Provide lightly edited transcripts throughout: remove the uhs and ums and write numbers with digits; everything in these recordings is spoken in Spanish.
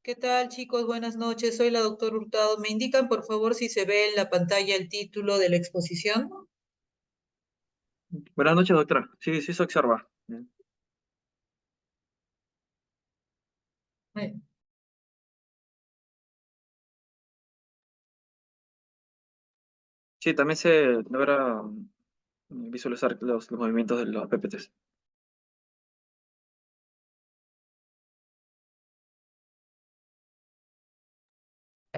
¿Qué tal, chicos? Buenas noches. Soy la doctora Hurtado. ¿Me indican, por favor, si se ve en la pantalla el título de la exposición? Buenas noches, doctora. Sí, sí se observa. Eh, Sí, también se logra visualizar los movimientos de los PPTs.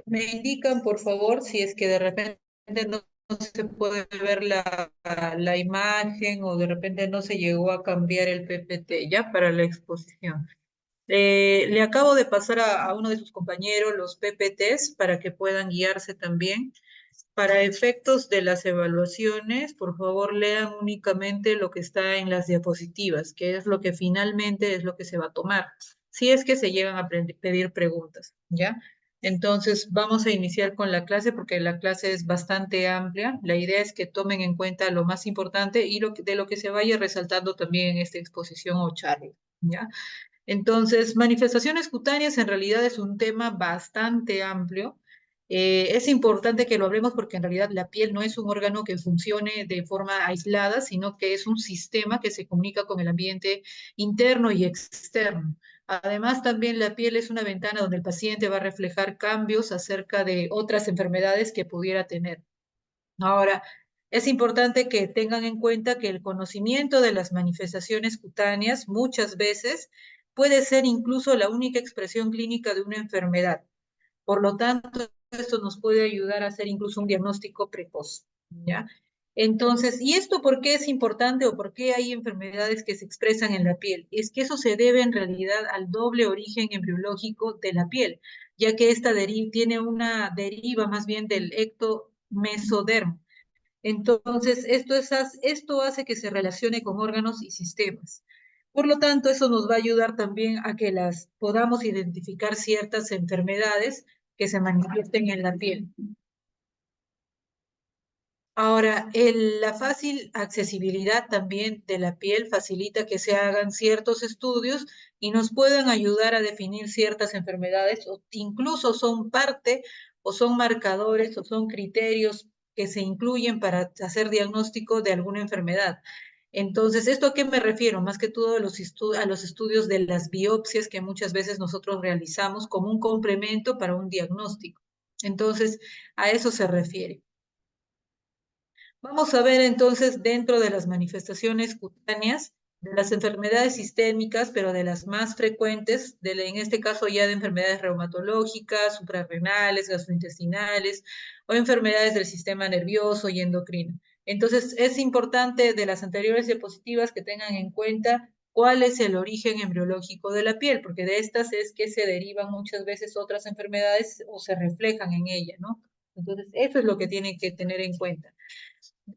Me indican, por favor, si es que de repente no se puede ver la imagen o de repente no se llegó a cambiar el PPT, ya para la exposición. Le acabo de pasar a uno de sus compañeros los PPTs para que puedan guiarse también. Para efectos de las evaluaciones, por favor, lean únicamente lo que está en las diapositivas, que es lo que finalmente es lo que se va a tomar, si es que se llegan a pedir preguntas, ¿ya? Entonces, vamos a iniciar con la clase porque la clase es bastante amplia. La idea es que tomen en cuenta lo más importante y de lo que se vaya resaltando también en esta exposición o charla, ¿ya? Entonces, manifestaciones cutáneas en realidad es un tema bastante amplio. Es importante que lo hablemos porque en realidad la piel no es un órgano que funcione de forma aislada, sino que es un sistema que se comunica con el ambiente interno y externo. Además, también la piel es una ventana donde el paciente va a reflejar cambios acerca de otras enfermedades que pudiera tener. Ahora, es importante que tengan en cuenta que el conocimiento de las manifestaciones cutáneas muchas veces puede ser incluso la única expresión clínica de una enfermedad. Por lo tanto, esto nos puede ayudar a hacer incluso un diagnóstico precoz, ¿ya? Entonces, ¿y esto por qué es importante o por qué hay enfermedades que se expresan en la piel? Es que eso se debe en realidad al doble origen embriológico de la piel, ya que esta tiene una deriva más bien del ectomesodermo. Entonces, esto hace que se relacione con órganos y sistemas. Por lo tanto, eso nos va a ayudar también a que las podamos identificar ciertas enfermedades que se manifiesten en la piel. Ahora, la fácil accesibilidad también de la piel facilita que se hagan ciertos estudios y nos puedan ayudar a definir ciertas enfermedades o incluso son parte o son marcadores o son criterios que se incluyen para hacer diagnóstico de alguna enfermedad. Entonces, ¿esto a qué me refiero? Más que todo a los estudios de las biopsias que muchas veces nosotros realizamos como un complemento para un diagnóstico. Entonces, a eso se refiere. Vamos a ver entonces dentro de las manifestaciones cutáneas de las enfermedades sistémicas, pero de las más frecuentes, en este caso ya de enfermedades reumatológicas, suprarrenales, gastrointestinales o enfermedades del sistema nervioso y endocrino. Entonces, es importante de las anteriores diapositivas que tengan en cuenta cuál es el origen embriológico de la piel, porque de estas es que se derivan muchas veces otras enfermedades o se reflejan en ella, ¿no? Entonces, eso es lo que tienen que tener en cuenta.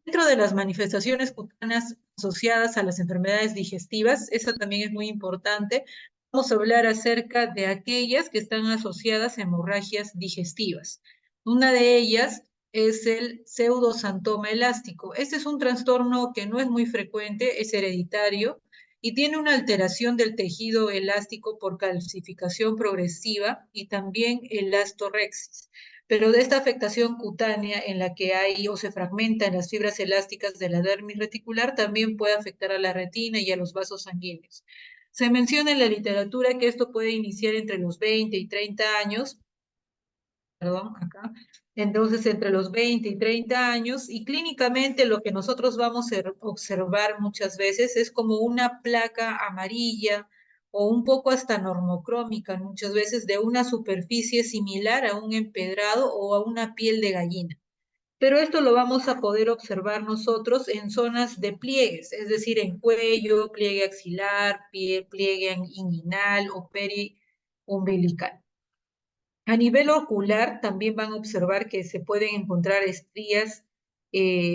Dentro de las manifestaciones cutáneas asociadas a las enfermedades digestivas, esa también es muy importante. Vamos a hablar acerca de aquellas que están asociadas a hemorragias digestivas. Una de ellas es el pseudosantoma elástico. Este es un trastorno que no es muy frecuente, es hereditario y tiene una alteración del tejido elástico por calcificación progresiva y también elastorexis. Pero de esta afectación cutánea en la que hay o se fragmentan las fibras elásticas de la dermis reticular, también puede afectar a la retina y a los vasos sanguíneos. Se menciona en la literatura que esto puede iniciar entre los 20 y 30 años, perdón, acá, entonces entre los 20 y 30 años, y clínicamente lo que nosotros vamos a observar muchas veces es como una placa amarilla o un poco hasta normocrómica, muchas veces de una superficie similar a un empedrado o a una piel de gallina. Pero esto lo vamos a poder observar nosotros en zonas de pliegues, es decir, en cuello, pliegue axilar, pliegue inguinal o periumbilical. A nivel ocular, también van a observar que se pueden encontrar estrías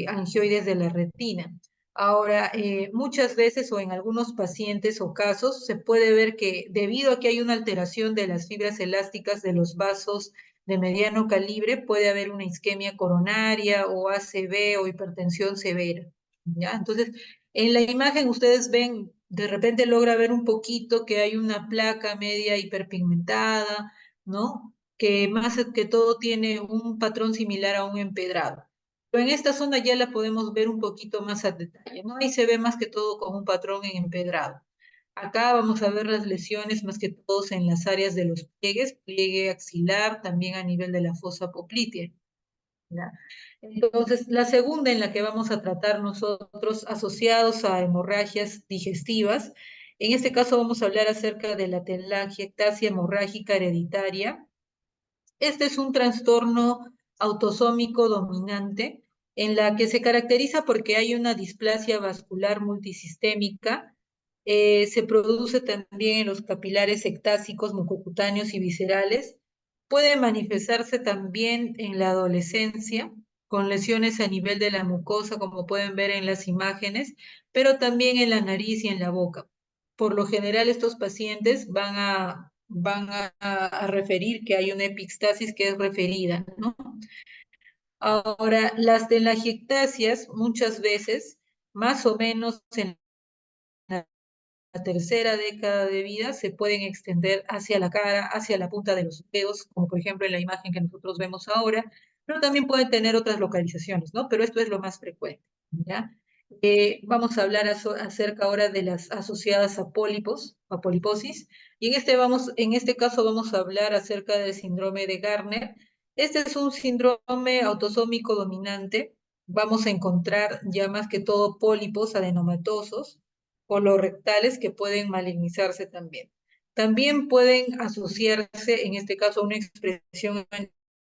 angioides de la retina. Ahora, muchas veces o en algunos pacientes o casos se puede ver que debido a que hay una alteración de las fibras elásticas de los vasos de mediano calibre, puede haber una isquemia coronaria o ACV o hipertensión severa. ¿Ya? Entonces, en la imagen ustedes ven, de repente logra ver un poquito que hay una placa media hiperpigmentada, ¿no? Que más que todo tiene un patrón similar a un empedrado. Pero en esta zona ya la podemos ver un poquito más a detalle, ¿no? Ahí se ve más que todo con un patrón en empedrado. Acá vamos a ver las lesiones más que todos en las áreas de los pliegues, pliegue axilar, también a nivel de la fosa poplitea. ¿Ya? Entonces, la segunda en la que vamos a tratar nosotros asociados a hemorragias digestivas, en este caso vamos a hablar acerca de la telangiectasia hemorrágica hereditaria. Este es un trastorno autosómico dominante en la que se caracteriza porque hay una displasia vascular multisistémica. Se produce también en los capilares ectásicos, mucocutáneos y viscerales. Puede manifestarse también en la adolescencia con lesiones a nivel de la mucosa, como pueden ver en las imágenes, pero también en la nariz y en la boca. Por lo general, estos pacientes van a referir que hay una epistasis que es referida, ¿no? Ahora, las telangiectasias muchas veces, más o menos en la tercera década de vida, se pueden extender hacia la cara, hacia la punta de los dedos, como por ejemplo en la imagen que nosotros vemos ahora, pero también pueden tener otras localizaciones, ¿no? Pero esto es lo más frecuente, ¿ya? Vamos a hablar acerca ahora de las asociadas a pólipos, a poliposis, y en este caso vamos a hablar acerca del síndrome de Garner. Este es un síndrome autosómico dominante. Vamos a encontrar ya más que todo pólipos adenomatosos, colorectales que pueden malignizarse también. También pueden asociarse, en este caso, a una expresión a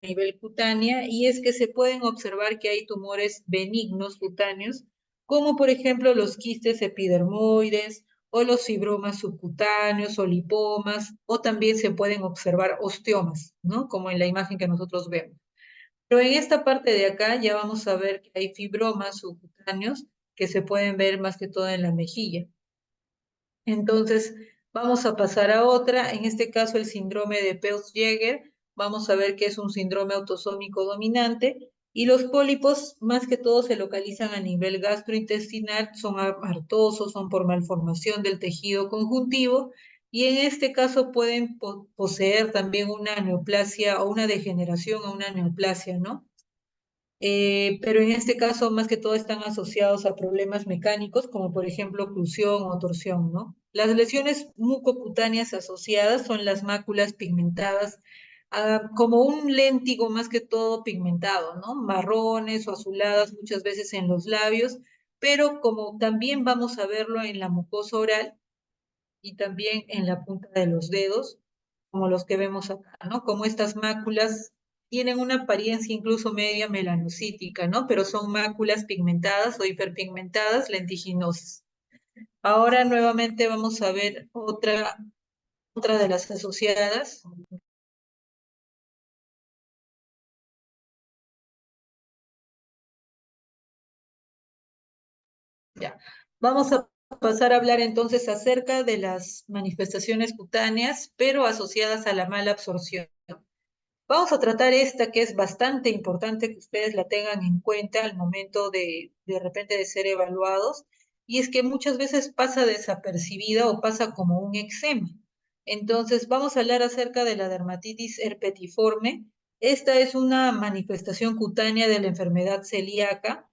nivel cutánea, y es que se pueden observar que hay tumores benignos cutáneos, como por ejemplo los quistes epidermoides o los fibromas subcutáneos o lipomas, o también se pueden observar osteomas, ¿no? Como en la imagen que nosotros vemos. Pero en esta parte de acá ya vamos a ver que hay fibromas subcutáneos que se pueden ver más que todo en la mejilla. Entonces, vamos a pasar a otra, en este caso el síndrome de Peutz-Jeghers. Vamos a ver que es un síndrome autosómico dominante y los pólipos más que todo se localizan a nivel gastrointestinal, son apartosos, son por malformación del tejido conjuntivo y en este caso pueden poseer también una neoplasia o una degeneración o una neoplasia, ¿no? Pero en este caso más que todo están asociados a problemas mecánicos, como por ejemplo oclusión o torsión, ¿no? Las lesiones mucocutáneas asociadas son las máculas pigmentadas, como un léntigo más que todo pigmentado, ¿no? Marrones o azuladas muchas veces en los labios, pero como también vamos a verlo en la mucosa oral y también en la punta de los dedos, como los que vemos acá, ¿no? Como estas máculas tienen una apariencia incluso media melanocítica, ¿no? Pero son máculas pigmentadas o hiperpigmentadas lentiginosas. Ahora nuevamente vamos a ver otra de las asociadas. Ya. Vamos a pasar a hablar entonces acerca de las manifestaciones cutáneas, pero asociadas a la mala absorción. Vamos a tratar esta que es bastante importante que ustedes la tengan en cuenta al momento de repente de ser evaluados, y es que muchas veces pasa desapercibida o pasa como un eczema. Entonces, vamos a hablar acerca de la dermatitis herpetiforme. Esta es una manifestación cutánea de la enfermedad celíaca.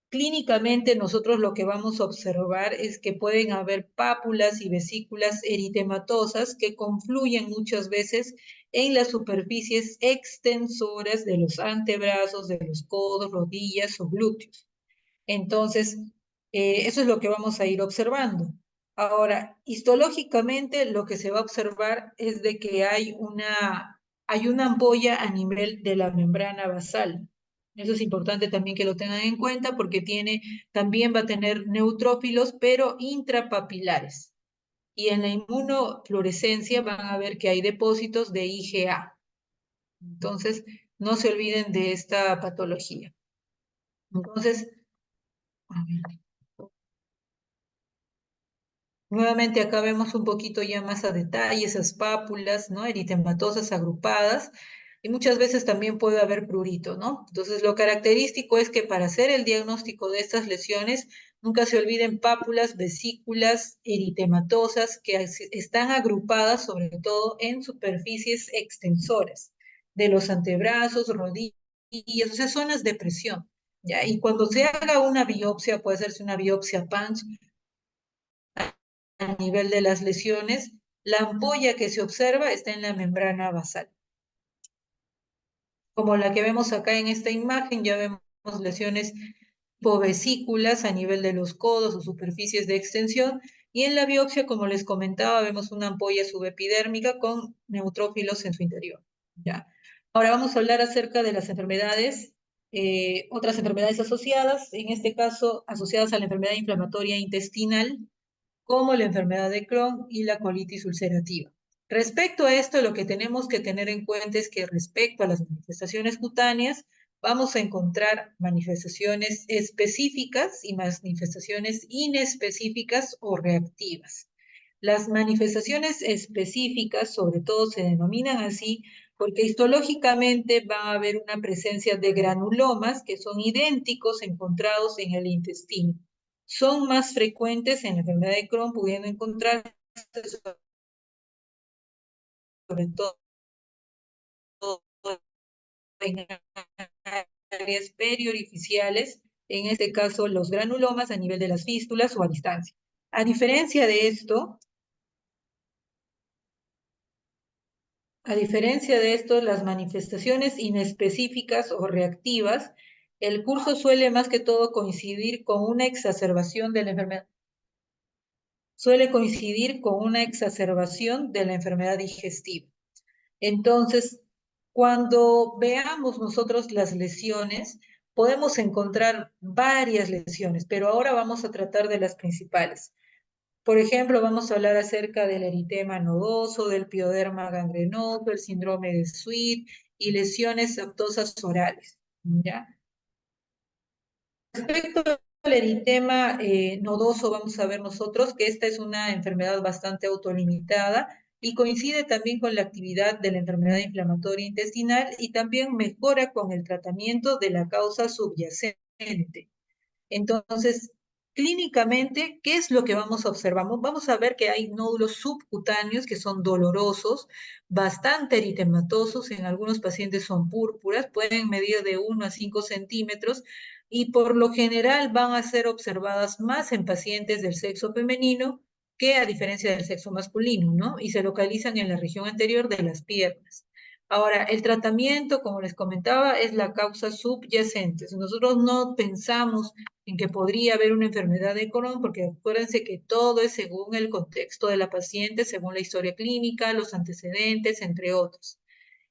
Clínicamente nosotros lo que vamos a observar es que pueden haber pápulas y vesículas eritematosas que confluyen muchas veces en las superficies extensoras de los antebrazos, de los codos, rodillas o glúteos. Entonces, eso es lo que vamos a ir observando. Ahora, histológicamente lo que se va a observar es de que hay una ampolla a nivel de la membrana basal. Eso es importante también que lo tengan en cuenta porque también va a tener neutrófilos, pero intrapapilares. Y en la inmunofluorescencia van a ver que hay depósitos de IgA. Entonces, no se olviden de esta patología. Entonces, a ver. Nuevamente acá vemos un poquito ya más a detalle esas pápulas, ¿no? Eritematosas agrupadas y muchas veces también puede haber prurito, ¿no? Entonces lo característico es que para hacer el diagnóstico de estas lesiones Nunca se olviden pápulas, vesículas eritematosas que están agrupadas sobre todo en superficies extensoras de los antebrazos, rodillas, o sea, zonas de presión. ¿Ya? Y cuando se haga una biopsia, puede hacerse una biopsia punch a nivel de las lesiones, la ampolla que se observa está en la membrana basal. Como la que vemos acá en esta imagen, ya vemos lesiones tipo vesículas a nivel de los codos o superficies de extensión, y en la biopsia, como les comentaba, vemos una ampolla subepidérmica con neutrófilos en su interior. ¿Ya? Ahora vamos a hablar acerca de las enfermedades, otras enfermedades asociadas, en este caso asociadas a la enfermedad inflamatoria intestinal, como la enfermedad de Crohn y la colitis ulcerativa. Respecto a esto, lo que tenemos que tener en cuenta es que respecto a las manifestaciones cutáneas, vamos a encontrar manifestaciones específicas y manifestaciones inespecíficas o reactivas. Las manifestaciones específicas, sobre todo, se denominan así porque histológicamente va a haber una presencia de granulomas que son idénticos encontrados en el intestino. Son más frecuentes en la enfermedad de Crohn, pudiendo encontrarse sobre todo en áreas periorificiales, en este caso los granulomas a nivel de las fístulas o a distancia. A diferencia de esto, las manifestaciones inespecíficas o reactivas, el curso suele más que todo coincidir con una exacerbación de la enfermedad. Suele coincidir con una exacerbación de la enfermedad digestiva. Entonces, cuando veamos nosotros las lesiones, podemos encontrar varias lesiones, pero ahora vamos a tratar de las principales. Por ejemplo, vamos a hablar acerca del eritema nodoso, del pioderma gangrenoso, el síndrome de Sweet y lesiones septosas orales. ¿Ya? Respecto al eritema nodoso, vamos a ver nosotros que esta es una enfermedad bastante autolimitada y coincide también con la actividad de la enfermedad inflamatoria intestinal y también mejora con el tratamiento de la causa subyacente. Entonces, clínicamente, ¿qué es lo que vamos a observar? Vamos a ver que hay nódulos subcutáneos que son dolorosos, bastante eritematosos, en algunos pacientes son púrpuras, pueden medir de 1 a 5 centímetros y por lo general van a ser observadas más en pacientes del sexo femenino que a diferencia del sexo masculino, ¿no? Y se localizan en la región anterior de las piernas. Ahora, el tratamiento, como les comentaba, es la causa subyacente. Nosotros no pensamos en que podría haber una enfermedad de Crohn, porque acuérdense que todo es según el contexto de la paciente, según la historia clínica, los antecedentes, entre otros.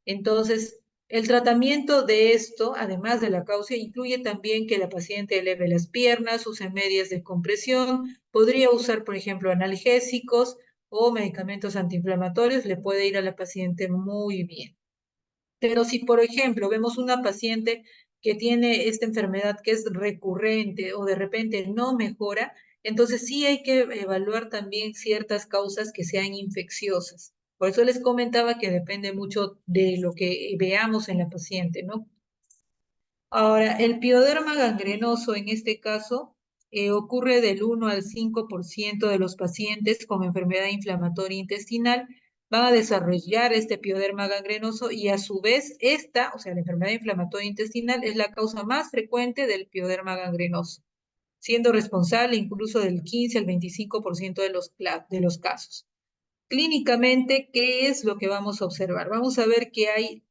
Entonces, el tratamiento de esto, además de la causa, incluye también que la paciente eleve las piernas, use medias de compresión, podría usar, por ejemplo, analgésicos o medicamentos antiinflamatorios, le puede ir a la paciente muy bien. Pero si, por ejemplo, vemos una paciente que tiene esta enfermedad que es recurrente o de repente no mejora, entonces sí hay que evaluar también ciertas causas que sean infecciosas. Por eso les comentaba que depende mucho de lo que veamos en la paciente, ¿no? Ahora, el pioderma gangrenoso en este caso ocurre del 1 al 5% de los pacientes con enfermedad inflamatoria intestinal van a desarrollar este pioderma gangrenoso y a su vez esta, o sea, la enfermedad inflamatoria intestinal es la causa más frecuente del pioderma gangrenoso, siendo responsable incluso del 15 al 25% de los casos. Clínicamente, ¿qué es lo que vamos a observar? Vamos a ver que hay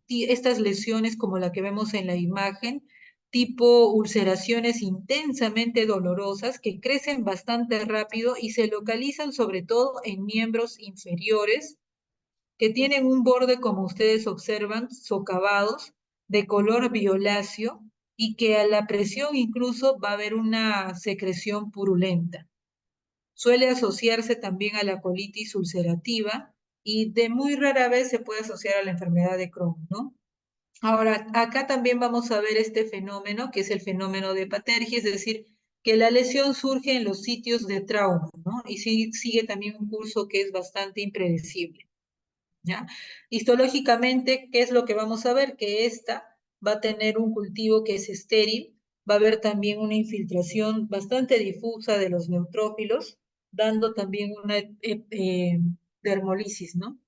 estas lesiones como la que vemos en la imagen, tipo ulceraciones intensamente dolorosas que crecen bastante rápido y se localizan sobre todo en miembros inferiores que tienen un borde, como ustedes observan, socavados, de color violáceo y que a la presión incluso va a haber una secreción purulenta. Suele asociarse también a la colitis ulcerativa y de muy rara vez se puede asociar a la enfermedad de Crohn, ¿no? Ahora, acá también vamos a ver este fenómeno, que es el fenómeno de Patergi, es decir, que la lesión surge en los sitios de trauma, ¿no? Y sigue también un curso que es bastante impredecible, ¿ya? Histológicamente, ¿qué es lo que vamos a ver? Que esta va a tener un cultivo que es estéril, va a haber también una infiltración bastante difusa de los neutrófilos, dando también una dermolisis, ¿no?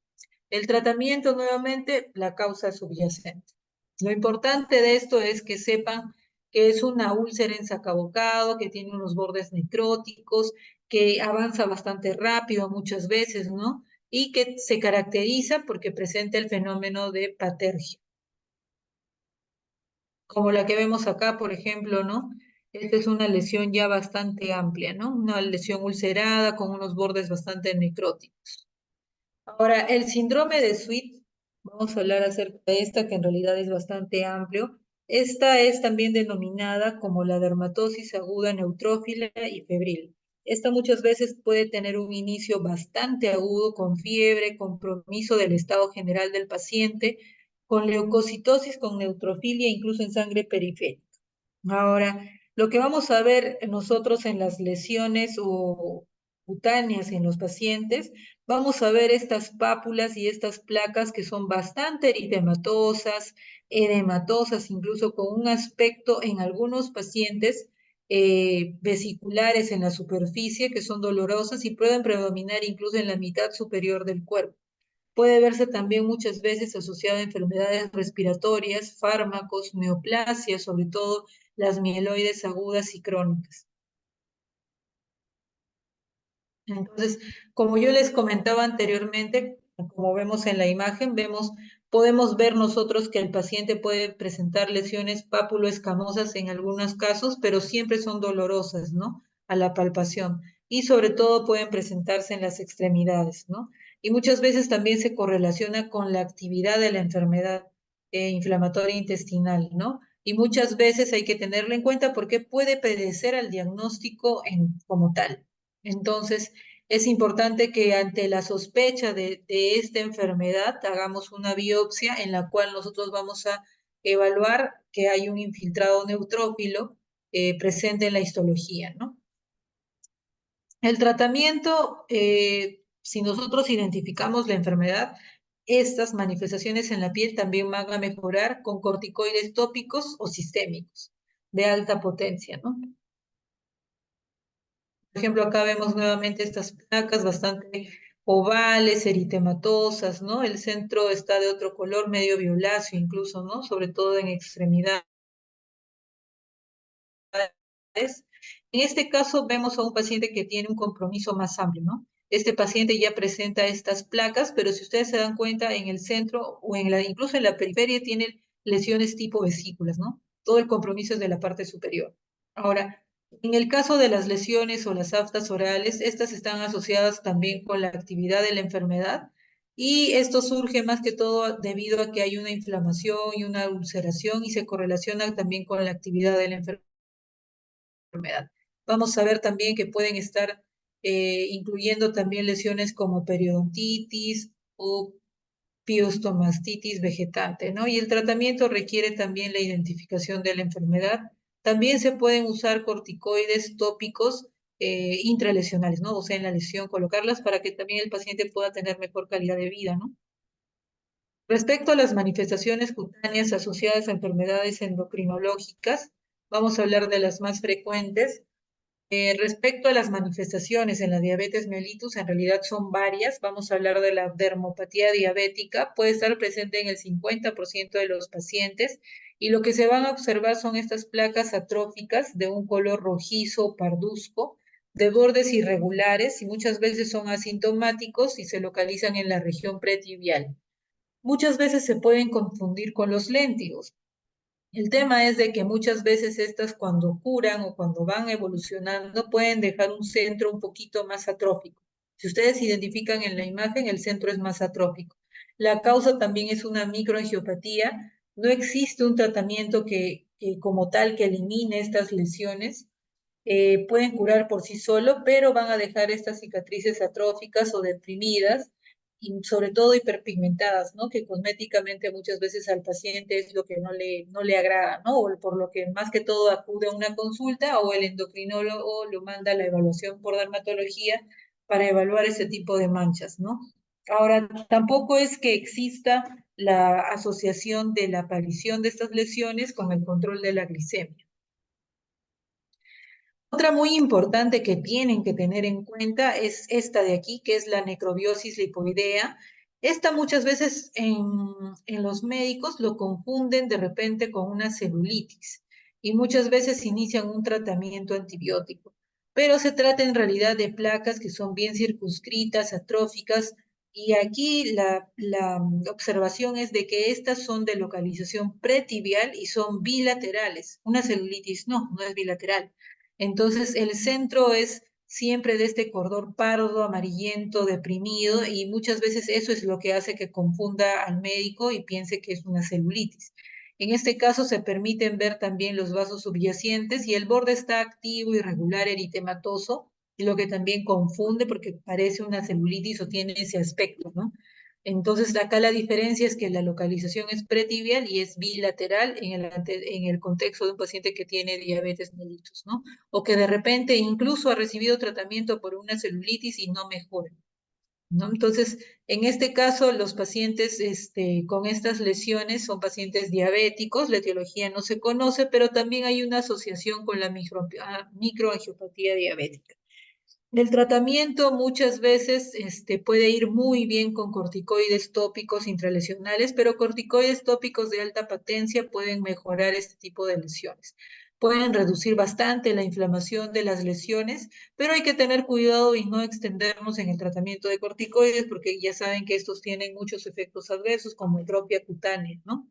El tratamiento, nuevamente, la causa subyacente. Lo importante de esto es que sepan que es una úlcera en sacabocado, que tiene unos bordes necróticos, que avanza bastante rápido muchas veces, ¿no? Y que se caracteriza porque presenta el fenómeno de patergia, como la que vemos acá, por ejemplo, ¿no? Esta es una lesión ya bastante amplia, ¿no? Una lesión ulcerada con unos bordes bastante necróticos. Ahora, el síndrome de Sweet, vamos a hablar acerca de esta, que en realidad es bastante amplio. Esta es también denominada como la dermatosis aguda neutrófila y febril. Esta muchas veces puede tener un inicio bastante agudo, con fiebre, compromiso del estado general del paciente, con leucocitosis, con neutrofilia, incluso en sangre periférica. Ahora, lo que vamos a ver nosotros en las lesiones o cutáneas en los pacientes, vamos a ver estas pápulas y estas placas que son bastante eritematosas, edematosas, incluso con un aspecto en algunos pacientes vesiculares en la superficie que son dolorosas y pueden predominar incluso en la mitad superior del cuerpo. Puede verse también muchas veces asociado a enfermedades respiratorias, fármacos, neoplasias, sobre todo las mieloides agudas y crónicas. Entonces, como yo les comentaba anteriormente, como vemos en la imagen, podemos ver nosotros que el paciente puede presentar lesiones pápulo-escamosas en algunos casos, pero siempre son dolorosas, ¿no? A la palpación. Y sobre todo pueden presentarse en las extremidades, ¿no? Y muchas veces también se correlaciona con la actividad de la enfermedad inflamatoria intestinal, ¿no? Y muchas veces hay que tenerlo en cuenta porque puede perecer al diagnóstico como tal. Entonces, es importante que ante la sospecha de esta enfermedad hagamos una biopsia en la cual nosotros vamos a evaluar que hay un infiltrado neutrófilo presente en la histología, ¿no? El tratamiento, si nosotros identificamos la enfermedad, estas manifestaciones en la piel también van a mejorar con corticoides tópicos o sistémicos de alta potencia, ¿no? Por ejemplo, acá vemos nuevamente estas placas bastante ovales, eritematosas, ¿no? El centro está de otro color, medio violáceo incluso, ¿no? Sobre todo en extremidades. En este caso vemos a un paciente que tiene un compromiso más amplio, ¿no? Este paciente ya presenta estas placas, pero si ustedes se dan cuenta, en el centro o incluso en la periferia tiene lesiones tipo vesículas, ¿no? Todo el compromiso es de la parte superior. Ahora, en el caso de las lesiones o las aftas orales, estas están asociadas también con la actividad de la enfermedad y esto surge más que todo debido a que hay una inflamación y una ulceración y se correlaciona también con la actividad de la enfermedad. Vamos a ver también que pueden estar incluyendo también lesiones como periodontitis o piostomastitis vegetante, ¿no? Y el tratamiento requiere también la identificación de la enfermedad. También se pueden usar corticoides tópicos intralesionales, ¿no? O sea, en la lesión, colocarlas para que también el paciente pueda tener mejor calidad de vida, ¿no? Respecto a las manifestaciones cutáneas asociadas a enfermedades endocrinológicas, vamos a hablar de las más frecuentes. Respecto a las manifestaciones en la diabetes mellitus, en realidad son varias. Vamos a hablar de la dermopatía diabética. Puede estar presente en el 50% de los pacientes y lo que se van a observar son estas placas atróficas de un color rojizo parduzco, de bordes irregulares y muchas veces son asintomáticos y se localizan en la región pretibial. Muchas veces se pueden confundir con los léntigos. El tema es de que muchas veces estas cuando curan o cuando van evolucionando pueden dejar un centro un poquito más atrófico. Si ustedes identifican en la imagen, el centro es más atrófico. La causa también es una microangiopatía. No existe un tratamiento que como tal que elimine estas lesiones. Pueden curar por sí solo, pero van a dejar estas cicatrices atróficas o deprimidas y sobre todo hiperpigmentadas, ¿no? Que cosméticamente muchas veces al paciente es lo que no le agrada, ¿no? O por lo que más que todo acude a una consulta o el endocrinólogo lo manda a la evaluación por dermatología para evaluar ese tipo de manchas, ¿no? Ahora, tampoco es que exista la asociación de la aparición de estas lesiones con el control de la glicemia. Otra muy importante que tienen que tener en cuenta es esta de aquí, que es la necrobiosis lipoidea. Esta muchas veces en los médicos lo confunden de repente con una celulitis y muchas veces inician un tratamiento antibiótico, pero se trata en realidad de placas que son bien circunscritas, atróficas, y aquí la observación es de que estas son de localización pretibial y son bilaterales. Una celulitis no es bilateral. Entonces, el centro es siempre de este cordón pardo, amarillento, deprimido, y muchas veces eso es lo que hace que confunda al médico y piense que es una celulitis. En este caso se permiten ver también los vasos subyacentes y el borde está activo, irregular, eritematoso, y lo que también confunde porque parece una celulitis o tiene ese aspecto, ¿no? Entonces, acá la diferencia es que la localización es pretibial y es bilateral en el contexto de un paciente que tiene diabetes mellitus, ¿no? O que de repente incluso ha recibido tratamiento por una celulitis y no mejora, ¿no? Entonces, en este caso, los pacientes con estas lesiones son pacientes diabéticos, la etiología no se conoce, pero también hay una asociación con la microangiopatía diabética. El tratamiento muchas veces puede ir muy bien con corticoides tópicos intralesionales, pero corticoides tópicos de alta potencia pueden mejorar este tipo de lesiones. Pueden reducir bastante la inflamación de las lesiones, pero hay que tener cuidado y no extendernos en el tratamiento de corticoides porque ya saben que estos tienen muchos efectos adversos como entropia cutánea, ¿no?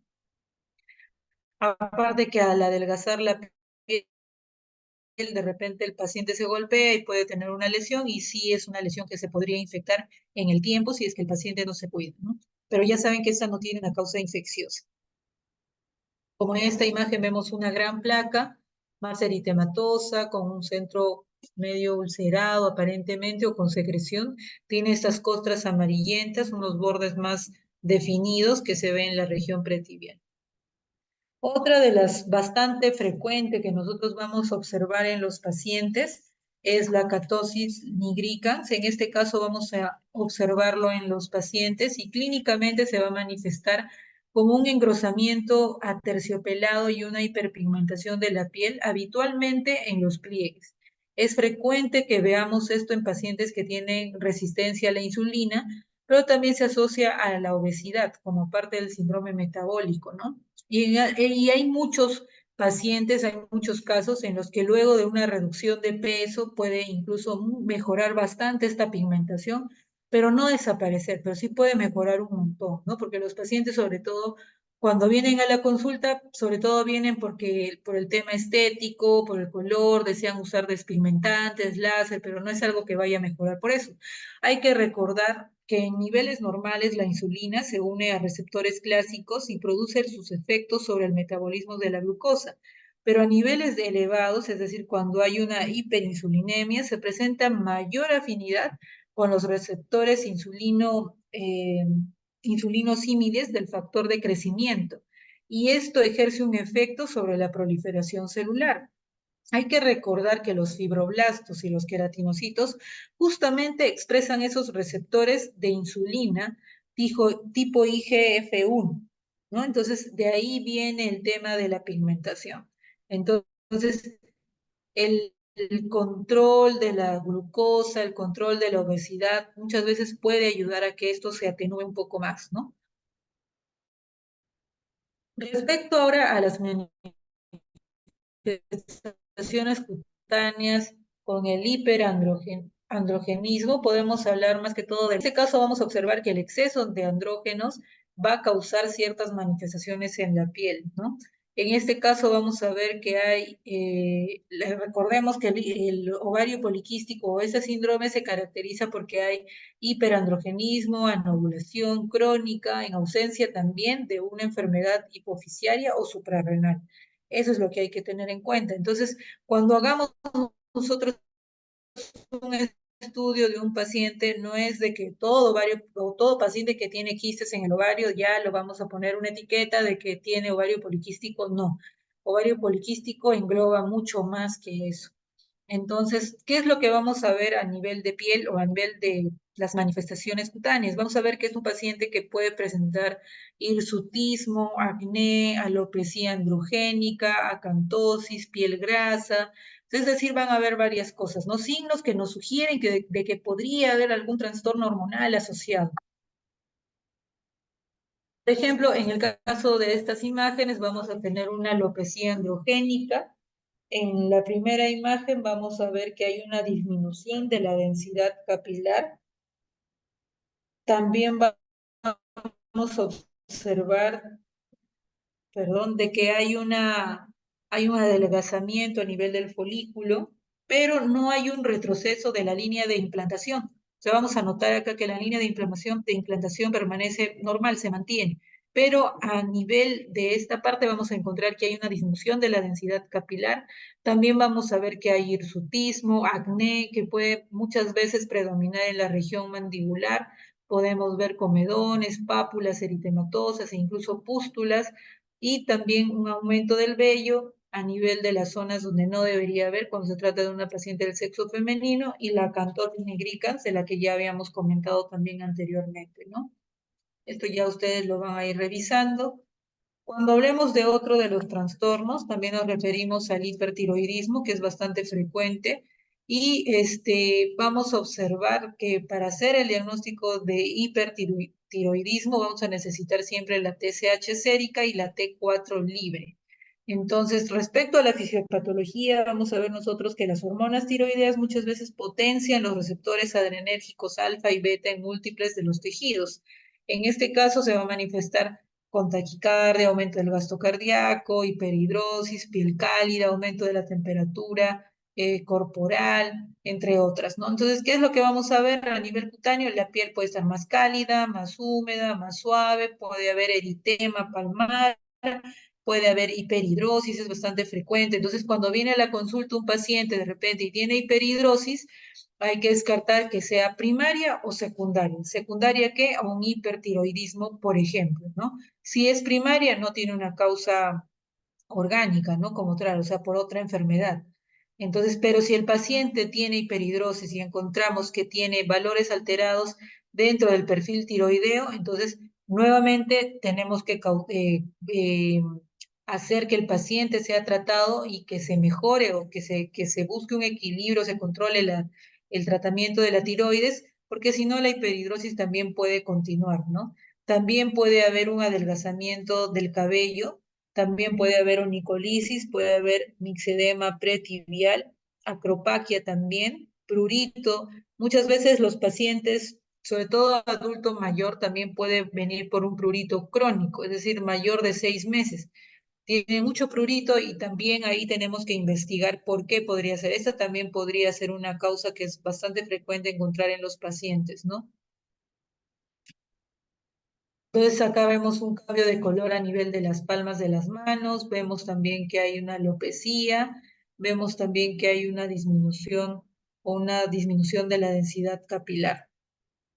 Aparte que al adelgazar la piel, de repente el paciente se golpea y puede tener una lesión y sí es una lesión que se podría infectar en el tiempo si es que el paciente no se cuida, ¿no? Pero ya saben que esta no tiene una causa infecciosa. Como en esta imagen vemos una gran placa, más eritematosa, con un centro medio ulcerado aparentemente o con secreción, tiene estas costras amarillentas, unos bordes más definidos que se ven en la región pretibial. Otra de las bastante frecuente que nosotros vamos a observar en los pacientes es la catosis nigricans. En este caso vamos a observarlo en los pacientes y clínicamente se va a manifestar como un engrosamiento aterciopelado y una hiperpigmentación de la piel, habitualmente en los pliegues. Es frecuente que veamos esto en pacientes que tienen resistencia a la insulina, pero también se asocia a la obesidad como parte del síndrome metabólico, ¿no? Y hay muchos pacientes, hay muchos casos en los que luego de una reducción de peso puede incluso mejorar bastante esta pigmentación, pero no desaparecer, pero sí puede mejorar un montón, ¿no? Porque los pacientes, sobre todo, cuando vienen a la consulta, sobre todo vienen por el tema estético, por el color, desean usar despigmentantes, láser, pero no es algo que vaya a mejorar por eso. Hay que recordar que en niveles normales la insulina se une a receptores clásicos y produce sus efectos sobre el metabolismo de la glucosa. Pero a niveles elevados, es decir, cuando hay una hiperinsulinemia, se presenta mayor afinidad con los receptores insulinosímiles del factor de crecimiento. Y esto ejerce un efecto sobre la proliferación celular. Hay que recordar que los fibroblastos y los queratinocitos justamente expresan esos receptores de insulina tipo IGF-1, ¿no? Entonces, de ahí viene el tema de la pigmentación. Entonces, el control de la glucosa, el control de la obesidad, muchas veces puede ayudar a que esto se atenúe un poco más, ¿no? Respecto ahora a las manifestaciones cutáneas con el hiperandrogenismo, podemos hablar más que todo en este caso vamos a observar que el exceso de andrógenos va a causar ciertas manifestaciones en la piel, ¿no? En este caso vamos a ver que hay, recordemos que el ovario poliquístico o ese síndrome se caracteriza porque hay hiperandrogenismo, anovulación crónica, en ausencia también de una enfermedad hipoficiaria o suprarrenal. Eso es lo que hay que tener en cuenta. Entonces, cuando hagamos nosotros un estudio de un paciente, no es de que todo ovario o todo paciente que tiene quistes en el ovario ya lo vamos a poner una etiqueta de que tiene ovario poliquístico, no. Ovario poliquístico engloba mucho más que eso. Entonces, ¿qué es lo que vamos a ver a nivel de piel o a nivel de las manifestaciones cutáneas? Vamos a ver que es un paciente que puede presentar hirsutismo, acné, alopecia androgénica, acantosis, piel grasa, Es decir, van a haber varias cosas, ¿no? Signos que nos sugieren de que podría haber algún trastorno hormonal asociado. Por ejemplo, en el caso de estas imágenes vamos a tener una alopecia androgénica. En la primera imagen vamos a ver que hay una disminución de la densidad capilar. También vamos a observar, perdón, de que hay un adelgazamiento a nivel del folículo, pero no hay un retroceso de la línea de implantación. O sea, vamos a notar acá que la línea de implantación permanece normal, se mantiene, pero a nivel de esta parte vamos a encontrar que hay una disminución de la densidad capilar. También vamos a ver que hay hirsutismo, acné, que puede muchas veces predominar en la región mandibular. Podemos ver comedones, pápulas eritematosas e incluso pústulas, y también un aumento del vello a nivel de las zonas donde no debería haber cuando se trata de una paciente del sexo femenino, y la cantor nigricans, de la que ya habíamos comentado también anteriormente, ¿no? Esto ya ustedes lo van a ir revisando. Cuando hablemos de otro de los trastornos, también nos referimos al hipertiroidismo, que es bastante frecuente, y vamos a observar que para hacer el diagnóstico de hipertiroidismo vamos a necesitar siempre la TSH sérica y la T4 libre. Entonces, respecto a la fisiopatología, vamos a ver nosotros que las hormonas tiroideas muchas veces potencian los receptores adrenérgicos alfa y beta en múltiples de los tejidos. En este caso se va a manifestar con taquicardia, aumento del gasto cardíaco, hiperhidrosis, piel cálida, aumento de la temperatura corporal, entre otras, ¿no? Entonces, ¿qué es lo que vamos a ver a nivel cutáneo? La piel puede estar más cálida, más húmeda, más suave, puede haber eritema palmar, puede haber hiperhidrosis, es bastante frecuente. Entonces, cuando viene a la consulta un paciente de repente y tiene hiperhidrosis, hay que descartar que sea primaria o secundaria. ¿Secundaria qué? A un hipertiroidismo, por ejemplo, ¿no? Si es primaria, no tiene una causa orgánica, ¿no? Como tal, o sea, por otra enfermedad. Entonces, pero si el paciente tiene hiperhidrosis y encontramos que tiene valores alterados dentro del perfil tiroideo, entonces nuevamente tenemos que hacer que el paciente sea tratado y que se mejore o que se busque un equilibrio, se controle el tratamiento de la tiroides, porque si no la hiperhidrosis también puede continuar, ¿no? También puede haber un adelgazamiento del cabello, también puede haber onicolisis, puede haber mixedema pretibial, acropaquia también, prurito. Muchas veces los pacientes, sobre todo adulto mayor, también puede venir por un prurito crónico, es decir, mayor de 6 meses. Tiene mucho prurito y también ahí tenemos que investigar por qué podría ser. Esta también podría ser una causa que es bastante frecuente encontrar en los pacientes, ¿no? Entonces acá vemos un cambio de color a nivel de las palmas de las manos, vemos también que hay una alopecia, vemos también que hay una disminución de la densidad capilar,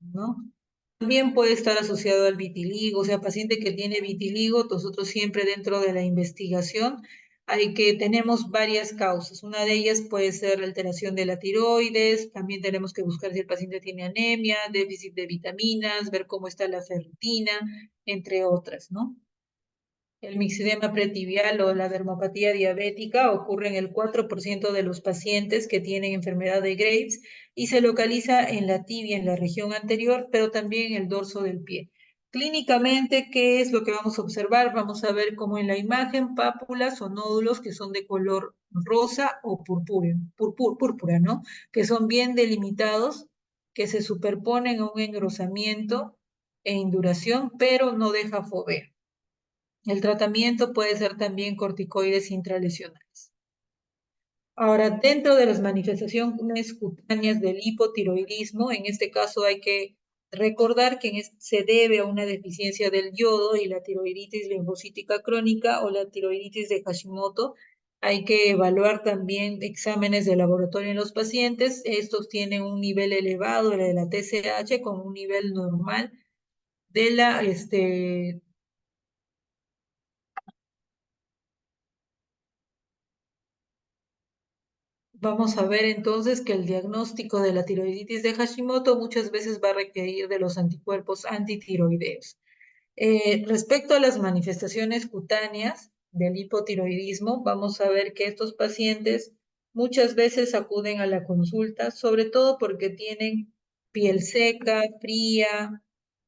¿no? También puede estar asociado al vitiligo, o sea, paciente que tiene vitiligo, nosotros siempre dentro de la investigación tenemos varias causas. Una de ellas puede ser la alteración de la tiroides, también tenemos que buscar si el paciente tiene anemia, déficit de vitaminas, ver cómo está la ferritina, entre otras, ¿no? El mixedema pretibial o la dermopatía diabética ocurre en el 4% de los pacientes que tienen enfermedad de Graves y se localiza en la tibia, en la región anterior, pero también en el dorso del pie. Clínicamente, ¿qué es lo que vamos a observar? Vamos a ver como en la imagen pápulas o nódulos que son de color rosa o púrpura, ¿no? Que son bien delimitados, que se superponen a un engrosamiento e induración, pero no deja fovea. El tratamiento puede ser también corticoides intralesionales. Ahora, dentro de las manifestaciones cutáneas del hipotiroidismo, en este caso hay que recordar que se debe a una deficiencia del yodo y la tiroiditis linfocítica crónica o la tiroiditis de Hashimoto. Hay que evaluar también exámenes de laboratorio en los pacientes. Estos tienen un nivel elevado de la TSH con un nivel normal de la vamos a ver entonces que el diagnóstico de la tiroiditis de Hashimoto muchas veces va a requerir de los anticuerpos antitiroideos. Respecto a las manifestaciones cutáneas del hipotiroidismo, vamos a ver que estos pacientes muchas veces acuden a la consulta, sobre todo porque tienen piel seca, fría,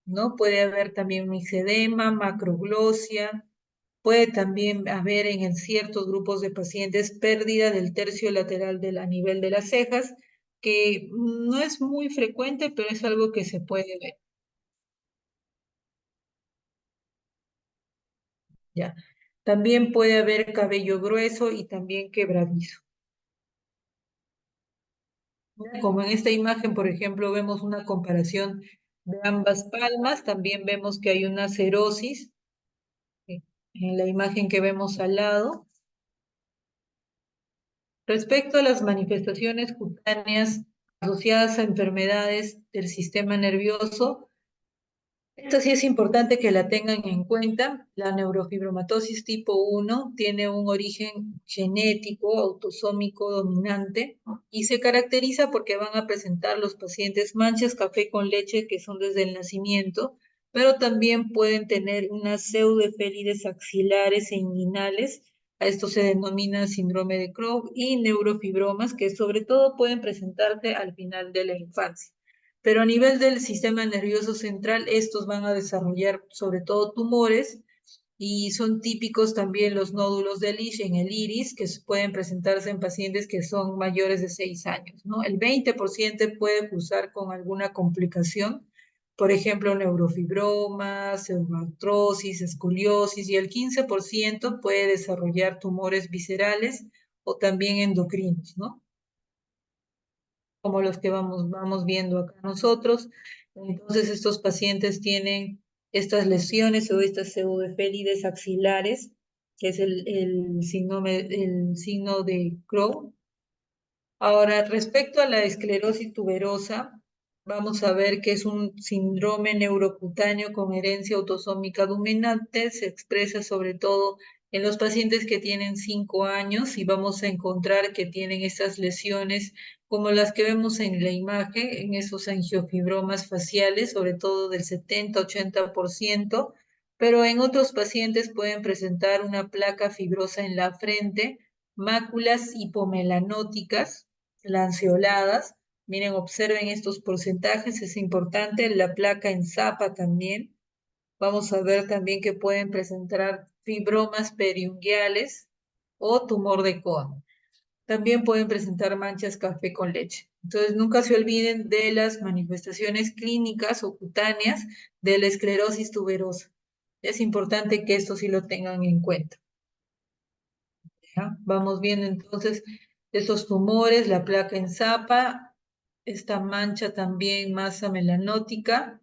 ¿no? Puede haber también mixedema, macroglosia, puede también haber en ciertos grupos de pacientes pérdida del tercio lateral a nivel de las cejas, que no es muy frecuente, pero es algo que se puede ver, ¿ya? También puede haber cabello grueso y también quebradizo. Como en esta imagen, por ejemplo, vemos una comparación de ambas palmas, también vemos que hay una cerosis en la imagen que vemos al lado. Respecto a las manifestaciones cutáneas asociadas a enfermedades del sistema nervioso, esta sí es importante que la tengan en cuenta. La neurofibromatosis tipo 1 tiene un origen genético, autosómico dominante, y se caracteriza porque van a presentar los pacientes manchas café con leche que son desde el nacimiento, pero también pueden tener unas pseudoefélides axilares e inguinales. A esto se denomina síndrome de Crohn y neurofibromas que sobre todo pueden presentarse al final de la infancia. Pero a nivel del sistema nervioso central, estos van a desarrollar sobre todo tumores y son típicos también los nódulos de Lisch en el iris, que pueden presentarse en pacientes que son mayores de 6 años, ¿no? El 20% puede cursar con alguna complicación, por ejemplo, neurofibromas, pseudoartrosis, escoliosis, y el 15% puede desarrollar tumores viscerales o también endocrinos, ¿no? Como los que vamos viendo acá nosotros. Entonces, estos pacientes tienen estas lesiones o estas pseudoefélides axilares, que es el signo de Crohn. Ahora, respecto a la esclerosis tuberosa, vamos a ver que es un síndrome neurocutáneo con herencia autosómica dominante, se expresa sobre todo en los pacientes que tienen 5 años y vamos a encontrar que tienen estas lesiones como las que vemos en la imagen, en esos angiofibromas faciales, sobre todo del 70-80%, pero en otros pacientes pueden presentar una placa fibrosa en la frente, máculas hipomelanóticas, lanceoladas. Miren, observen estos porcentajes, es importante. La placa en zapa también. Vamos a ver también que pueden presentar fibromas periunguales o tumor de Cohen. También pueden presentar manchas café con leche. Entonces, nunca se olviden de las manifestaciones clínicas o cutáneas de la esclerosis tuberosa. Es importante que esto sí lo tengan en cuenta. ¿Ya? Vamos viendo entonces estos tumores, la placa en zapa, esta mancha también masa melanótica.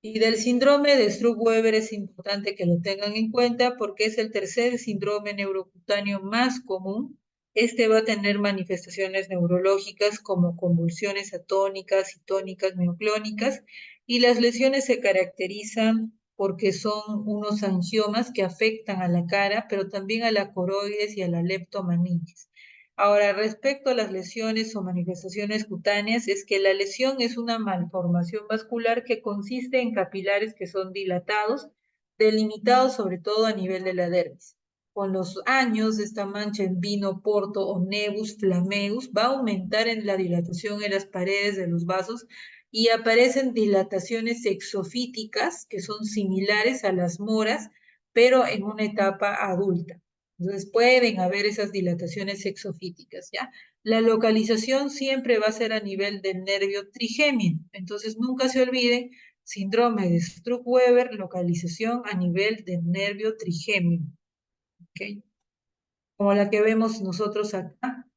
Y del síndrome de Struck-Weber es importante que lo tengan en cuenta porque es el tercer síndrome neurocutáneo más común. Este va a tener manifestaciones neurológicas como convulsiones atónicas y tónicas mioclónicas, y las lesiones se caracterizan porque son unos angiomas que afectan a la cara, pero también a la coroides y a la leptomeninges. Ahora, respecto a las lesiones o manifestaciones cutáneas, es que la lesión es una malformación vascular que consiste en capilares que son dilatados, delimitados sobre todo a nivel de la dermis. Con los años, esta mancha en vino porto o nevus flammeus va a aumentar en la dilatación en las paredes de los vasos y aparecen dilataciones exofíticas que son similares a las moras, pero en una etapa adulta. Entonces pueden haber esas dilataciones exofíticas, ¿ya? La localización siempre va a ser a nivel del nervio trigémino. Entonces nunca se olviden, síndrome de Struck-Weber, localización a nivel del nervio trigémino, ¿ok? Como la que vemos nosotros acá.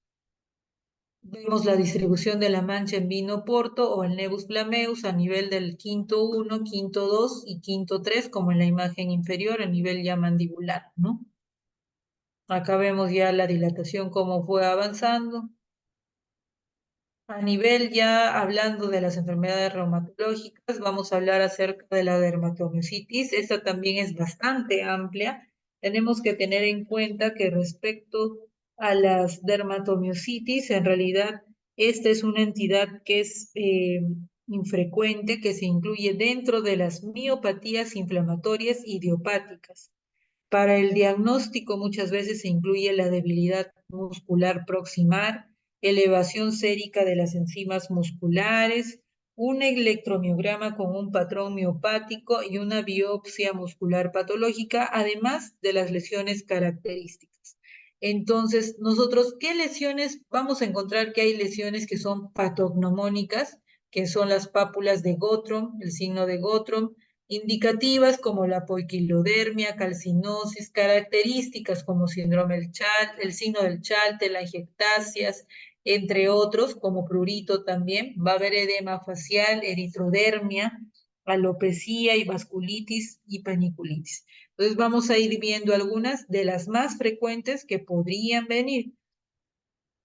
Vemos la distribución de la mancha en vino porto o el nevus flammeus a nivel del quinto 1, quinto 2 y quinto 3, como en la imagen inferior, a nivel ya mandibular, ¿no? Acá vemos ya la dilatación, cómo fue avanzando. A nivel ya hablando de las enfermedades reumatológicas, vamos a hablar acerca de la dermatomiositis. Esta también es bastante amplia. Tenemos que tener en cuenta que respecto a las dermatomiositis, en realidad esta es una entidad que es infrecuente, que se incluye dentro de las miopatías inflamatorias idiopáticas. Para el diagnóstico muchas veces se incluye la debilidad muscular proximal, elevación sérica de las enzimas musculares, un electromiograma con un patrón miopático y una biopsia muscular patológica, además de las lesiones características. Entonces, nosotros, ¿qué lesiones? Vamos a encontrar que hay lesiones que son patognomónicas, que son las pápulas de Gottron, el signo de Gottron, indicativas como la poiquilodermia, calcinosis, características como síndrome del Child, el signo del Child, telangiectasias, entre otros, como prurito también. Va a haber edema facial, eritrodermia, alopecia y vasculitis y paniculitis. Entonces vamos a ir viendo algunas de las más frecuentes que podrían venir.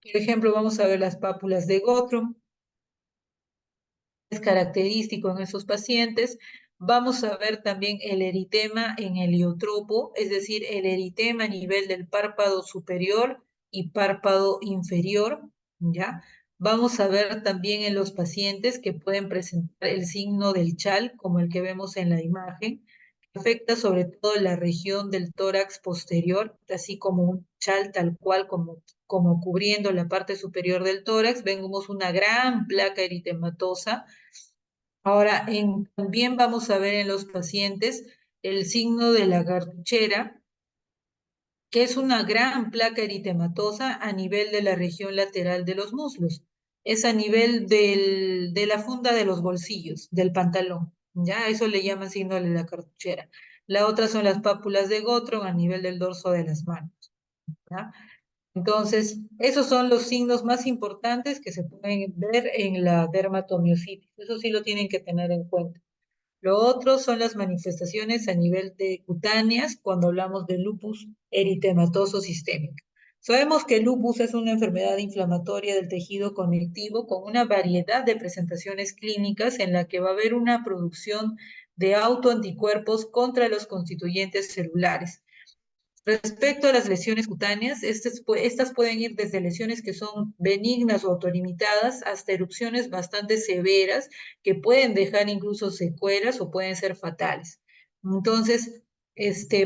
Por ejemplo, vamos a ver las pápulas de Gottron, es característico en esos pacientes. Vamos a ver también el eritema en heliotropo, es decir, el eritema a nivel del párpado superior y párpado inferior, ¿ya? Vamos a ver también en los pacientes que pueden presentar el signo del chal, como el que vemos en la imagen, que afecta sobre todo la región del tórax posterior, así como un chal tal cual como cubriendo la parte superior del tórax. Vemos una gran placa eritematosa. Ahora, también vamos a ver en los pacientes el signo de la cartuchera, que es una gran placa eritematosa a nivel de la región lateral de los muslos. Es a nivel de la funda de los bolsillos, del pantalón. ¿Ya? Eso le llaman signo de la cartuchera. La otra son las pápulas de Gottron a nivel del dorso de las manos. ¿Ya? Entonces, esos son los signos más importantes que se pueden ver en la dermatomiositis. Eso sí lo tienen que tener en cuenta. Lo otro son las manifestaciones a nivel de cutáneas cuando hablamos de lupus eritematoso sistémico. Sabemos que el lupus es una enfermedad inflamatoria del tejido conectivo con una variedad de presentaciones clínicas en la que va a haber una producción de autoanticuerpos contra los constituyentes celulares. Respecto a las lesiones cutáneas, estas pueden ir desde lesiones que son benignas o autolimitadas hasta erupciones bastante severas que pueden dejar incluso secuelas o pueden ser fatales. Entonces,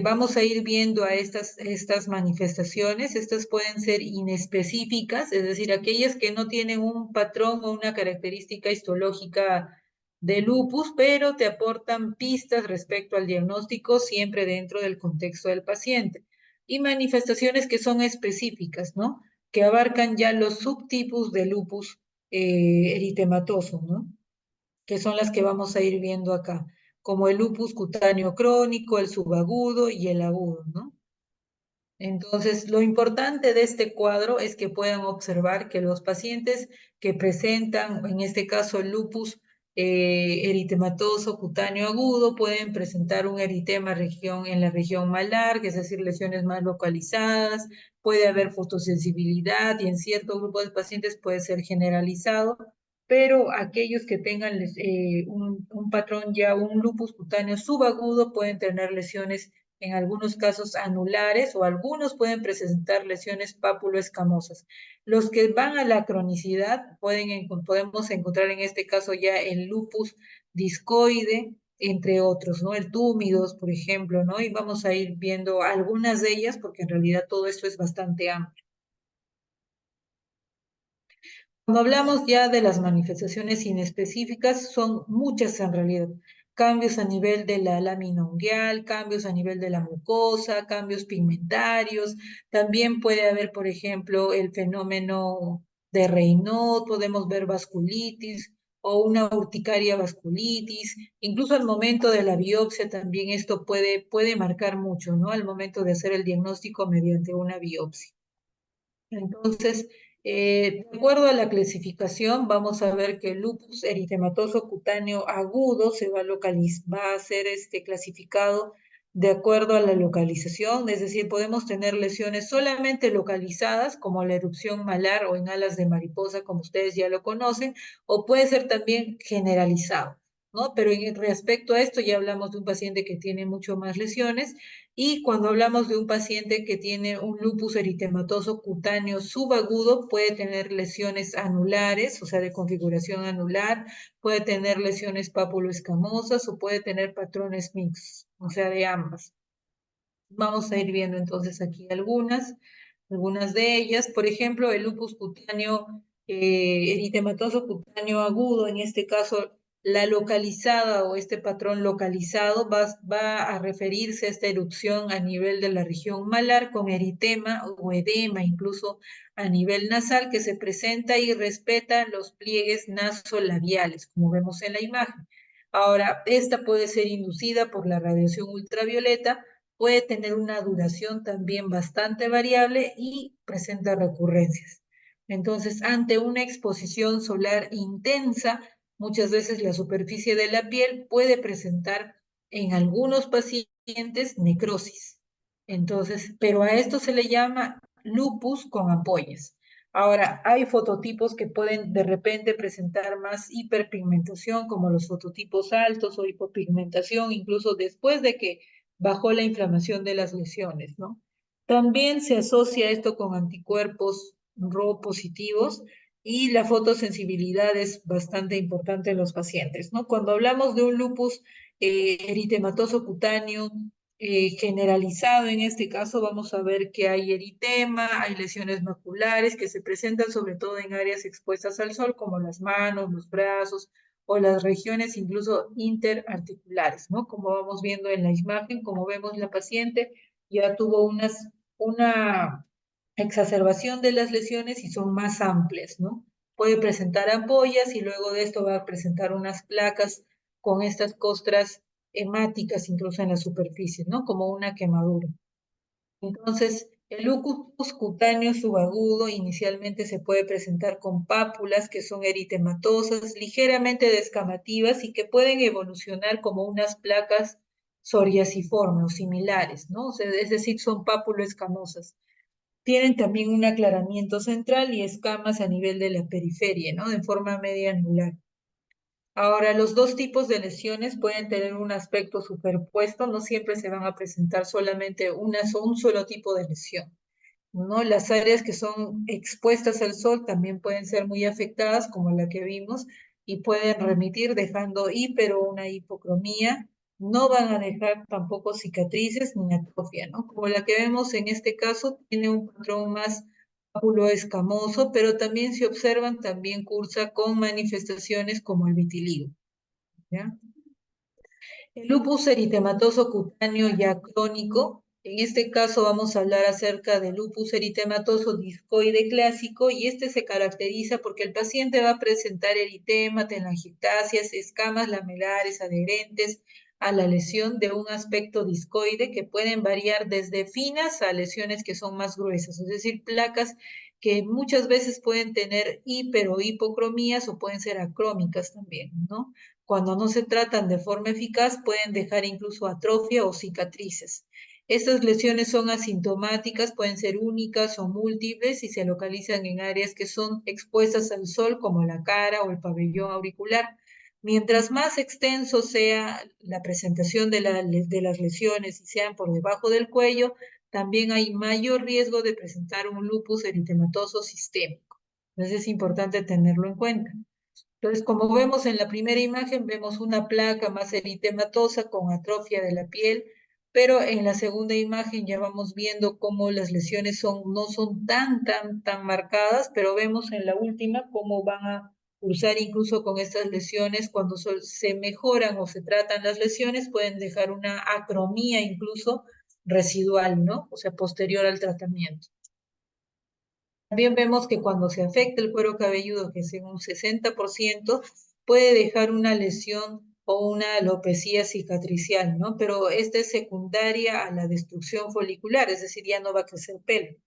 vamos a ir viendo a estas manifestaciones. Estas pueden ser inespecíficas, es decir, aquellas que no tienen un patrón o una característica histológica de lupus, pero te aportan pistas respecto al diagnóstico siempre dentro del contexto del paciente. Y manifestaciones que son específicas, ¿no? Que abarcan ya los subtipos de lupus eritematoso, ¿no? Que son las que vamos a ir viendo acá, como el lupus cutáneo crónico, el subagudo y el agudo, ¿no? Entonces, lo importante de este cuadro es que puedan observar que los pacientes que presentan, en este caso el lupus eritematoso cutáneo agudo, pueden presentar un eritema en la región malar, que es decir, lesiones más localizadas, puede haber fotosensibilidad y en cierto grupo de pacientes puede ser generalizado, pero aquellos que tengan un patrón ya, un lupus cutáneo subagudo, pueden tener lesiones en algunos casos anulares o algunos pueden presentar lesiones pápulo-escamosas. Los que van a la cronicidad podemos encontrar en este caso ya el lupus discoide, entre otros, ¿no? El túmidos, por ejemplo, ¿no? Y vamos a ir viendo algunas de ellas porque en realidad todo esto es bastante amplio. Cuando hablamos ya de las manifestaciones inespecíficas, son muchas en realidad. Cambios a nivel de la lámina unguial, cambios a nivel de la mucosa, cambios pigmentarios. También puede haber, por ejemplo, el fenómeno de Raynaud, podemos ver vasculitis o una urticaria vasculitis. Incluso al momento de la biopsia también esto puede marcar mucho, ¿no? Al momento de hacer el diagnóstico mediante una biopsia. Entonces, de acuerdo a la clasificación, vamos a ver que el lupus eritematoso cutáneo agudo va a ser clasificado de acuerdo a la localización, es decir, podemos tener lesiones solamente localizadas, como la erupción malar o en alas de mariposa, como ustedes ya lo conocen, o puede ser también generalizado, ¿no? Pero respecto a esto ya hablamos de un paciente que tiene mucho más lesiones y cuando hablamos de un paciente que tiene un lupus eritematoso cutáneo subagudo, puede tener lesiones anulares, o sea, de configuración anular, puede tener lesiones papuloescamosas o puede tener patrones mixtos, o sea, de ambas. Vamos a ir viendo entonces aquí algunas de ellas. Por ejemplo, el lupus cutáneo, eritematoso cutáneo agudo, en este caso, la localizada o este patrón localizado va a referirse a esta erupción a nivel de la región malar con eritema o edema, incluso a nivel nasal, que se presenta y respeta los pliegues nasolabiales, como vemos en la imagen. Ahora, esta puede ser inducida por la radiación ultravioleta, puede tener una duración también bastante variable y presenta recurrencias. Entonces, ante una exposición solar intensa, muchas veces la superficie de la piel puede presentar en algunos pacientes necrosis. Entonces, pero a esto se le llama lupus con ampollas. Ahora, hay fototipos que pueden de repente presentar más hiperpigmentación, como los fototipos altos o hipopigmentación, incluso después de que bajó la inflamación de las lesiones, ¿no? También se asocia esto con anticuerpos RO positivos y la fotosensibilidad es bastante importante en los pacientes, ¿no? Cuando hablamos de un lupus eritematoso cutáneo generalizado, en este caso vamos a ver que hay eritema, hay lesiones maculares que se presentan sobre todo en áreas expuestas al sol, como las manos, los brazos, o las regiones incluso interarticulares, ¿no? Como vamos viendo en la imagen, como vemos la paciente ya tuvo una exacerbación de las lesiones y son más amplias, ¿no? Puede presentar ampollas y luego de esto va a presentar unas placas con estas costras hemáticas incluso en la superficie, ¿no? Como una quemadura. Entonces, el lupus cutáneo subagudo inicialmente se puede presentar con pápulas que son eritematosas, ligeramente descamativas y que pueden evolucionar como unas placas psoriasiformes o similares, ¿no? O sea, es decir, son pápulas escamosas. Tienen también un aclaramiento central y escamas a nivel de la periferia, ¿no? De forma media anular. Ahora, los dos tipos de lesiones pueden tener un aspecto superpuesto, no siempre se van a presentar solamente un solo tipo de lesión, ¿no? Las áreas que son expuestas al sol también pueden ser muy afectadas, como la que vimos, y pueden remitir dejando hiper o una hipocromía. No van a dejar tampoco cicatrices ni atrofia, ¿no? Como la que vemos en este caso, tiene un patrón más pápulo escamoso, pero también se observan, también cursa con manifestaciones como el vitiligo, ¿ya? El lupus eritematoso cutáneo ya crónico, en este caso vamos a hablar acerca del lupus eritematoso discoide clásico y este se caracteriza porque el paciente va a presentar eritema, telangiectasias, escamas lamelares adherentes a la lesión de un aspecto discoide que pueden variar desde finas a lesiones que son más gruesas, es decir, placas que muchas veces pueden tener hiper o hipocromías o pueden ser acrómicas también, ¿no? Cuando no se tratan de forma eficaz, pueden dejar incluso atrofia o cicatrices. Estas lesiones son asintomáticas, pueden ser únicas o múltiples y se localizan en áreas que son expuestas al sol, como la cara o el pabellón auricular. Mientras más extenso sea la presentación de las lesiones y sean por debajo del cuello, también hay mayor riesgo de presentar un lupus eritematoso sistémico. Entonces es importante tenerlo en cuenta. Entonces, como vemos en la primera imagen, vemos una placa más eritematosa con atrofia de la piel, pero en la segunda imagen ya vamos viendo cómo las lesiones no son tan marcadas, pero vemos en la última cómo van a cursar incluso con estas lesiones cuando se mejoran o se tratan las lesiones, pueden dejar una acromía incluso residual, ¿no? O sea, posterior al tratamiento. También vemos que cuando se afecta el cuero cabelludo, que es en un 60%, puede dejar una lesión o una alopecia cicatricial, ¿no? Pero esta es secundaria a la destrucción folicular, es decir, ya no va a crecer pelo.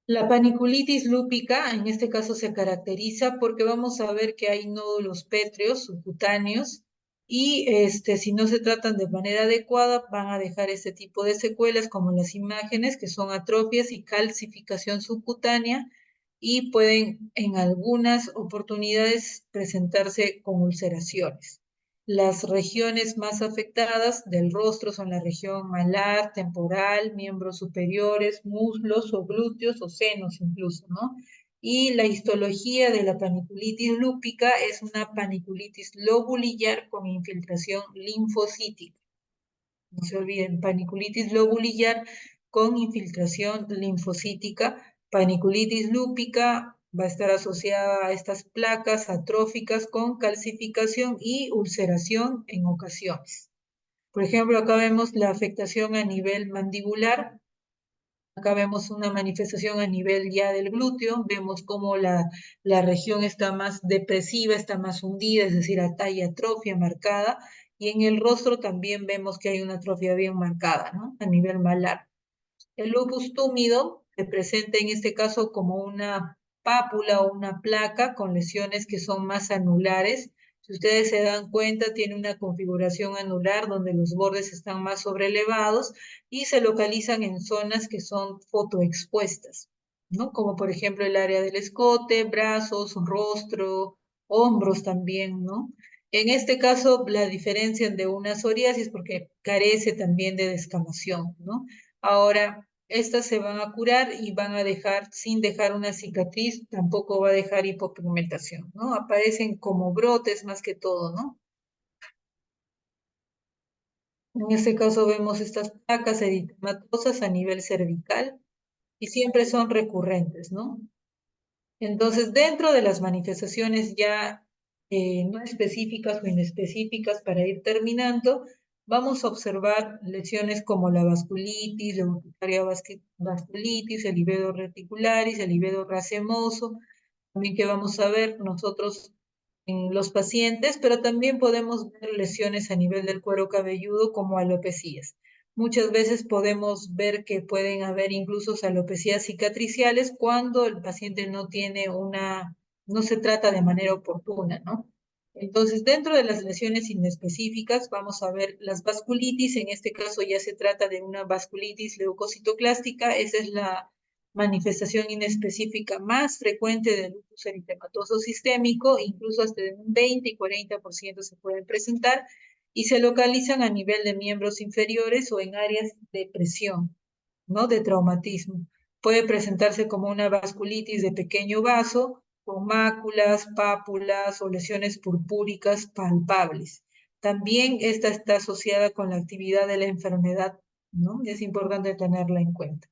La paniculitis lúpica, en este caso, se caracteriza porque vamos a ver que hay nódulos pétreos subcutáneos y si no se tratan de manera adecuada, van a dejar este tipo de secuelas como las imágenes, que son atrofias y calcificación subcutánea, y pueden en algunas oportunidades presentarse con ulceraciones. Las regiones más afectadas del rostro son la región malar, temporal, miembros superiores, muslos o glúteos o senos incluso, ¿no? Y la histología de la paniculitis lúpica es una paniculitis lobulillar con infiltración linfocítica. no se olviden, paniculitis lobulillar con infiltración linfocítica, paniculitis lúpica va a estar asociada a estas placas atróficas con calcificación y ulceración en ocasiones. Por ejemplo, acá vemos la afectación a nivel mandibular. Acá vemos una manifestación a nivel ya del glúteo, vemos cómo la región está más depresiva, está más hundida, es decir, hay atrofia marcada, y en el rostro también vemos que hay una atrofia bien marcada, ¿no? A nivel malar. El lupus túmido se presenta en este caso como una pápula o una placa con lesiones que son más anulares. Si ustedes se dan cuenta, tiene una configuración anular donde los bordes están más sobrelevados y se localizan en zonas que son fotoexpuestas, ¿no? Como por ejemplo el área del escote, brazos, rostro, hombros también, ¿no? En este caso, la diferencia de una psoriasis porque carece también de descamación, ¿no? Ahora, estas se van a curar y van a dejar, sin dejar una cicatriz, tampoco va a dejar hipopigmentación, ¿no? Aparecen como brotes más que todo, ¿no? En este caso vemos estas placas eritematosas a nivel cervical y siempre son recurrentes, ¿no? Entonces, dentro de las manifestaciones ya no específicas o inespecíficas para ir terminando, vamos a observar lesiones como la vasculitis, la urticaria vasculitis, el livedo reticularis, el livedo racemoso, también que vamos a ver nosotros en los pacientes, pero también podemos ver lesiones a nivel del cuero cabelludo como alopecias. Muchas veces podemos ver que pueden haber incluso alopecias cicatriciales cuando el paciente no se trata de manera oportuna, ¿no? Entonces, dentro de las lesiones inespecíficas, vamos a ver las vasculitis. En este caso ya se trata de una vasculitis leucocitoclástica. Esa es la manifestación inespecífica más frecuente del lupus eritematoso sistémico, incluso hasta de un 20 y 40% se pueden presentar y se localizan a nivel de miembros inferiores o en áreas de presión, ¿no? De traumatismo. Puede presentarse como una vasculitis de pequeño vaso, con máculas, pápulas o lesiones purpúricas palpables. También esta está asociada con la actividad de la enfermedad, ¿no? Es importante tenerla en cuenta.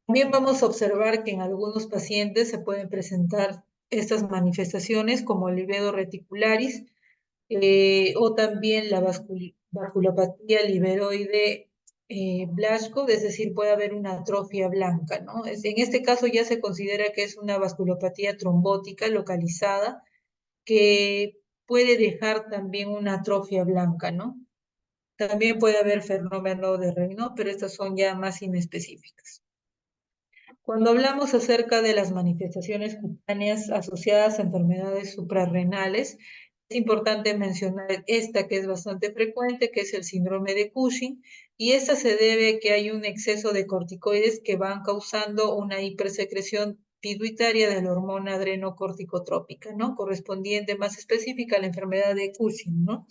También vamos a observar que en algunos pacientes se pueden presentar estas manifestaciones como el livedo reticularis o también la vasculopatía liveroide Blaschko, es decir, puede haber una atrofia blanca, ¿no? En este caso ya se considera que es una vasculopatía trombótica localizada que puede dejar también una atrofia blanca, ¿no? También puede haber fenómeno de Raynaud, pero estas son ya más inespecíficas. Cuando hablamos acerca de las manifestaciones cutáneas asociadas a enfermedades suprarrenales, es importante mencionar esta que es bastante frecuente, que es el síndrome de Cushing, y esta se debe a que hay un exceso de corticoides que van causando una hipersecreción pituitaria de la hormona adrenocorticotrópica, ¿no? Correspondiente más específica a la enfermedad de Cushing, ¿no?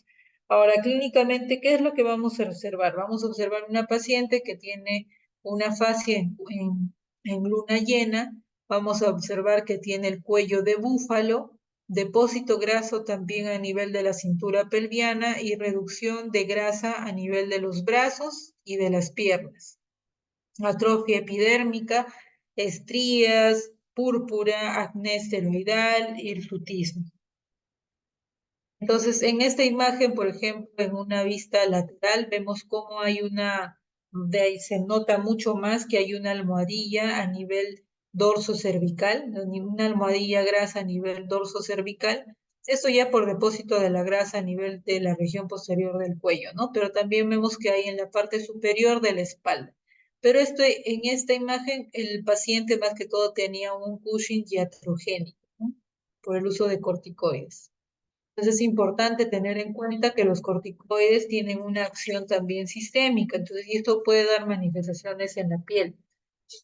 Ahora, clínicamente, ¿qué es lo que vamos a observar? Vamos a observar una paciente que tiene una fascia en luna llena, vamos a observar que tiene el cuello de búfalo, depósito graso también a nivel de la cintura pelviana y reducción de grasa a nivel de los brazos y de las piernas. Atrofia epidérmica, estrías, púrpura, acné esteroidal, hirsutismo. Entonces, en esta imagen, por ejemplo, en una vista lateral, vemos cómo de ahí se nota mucho más que hay una almohadilla a nivel dorso cervical, una almohadilla grasa a nivel dorso cervical. Esto ya por depósito de la grasa a nivel de la región posterior del cuello, ¿no? Pero también vemos que hay en la parte superior de la espalda. Pero en esta imagen, el paciente más que todo tenía un Cushing iatrogénico, ¿no? Por el uso de corticoides. Entonces es importante tener en cuenta que los corticoides tienen una acción también sistémica, entonces y esto puede dar manifestaciones en la piel.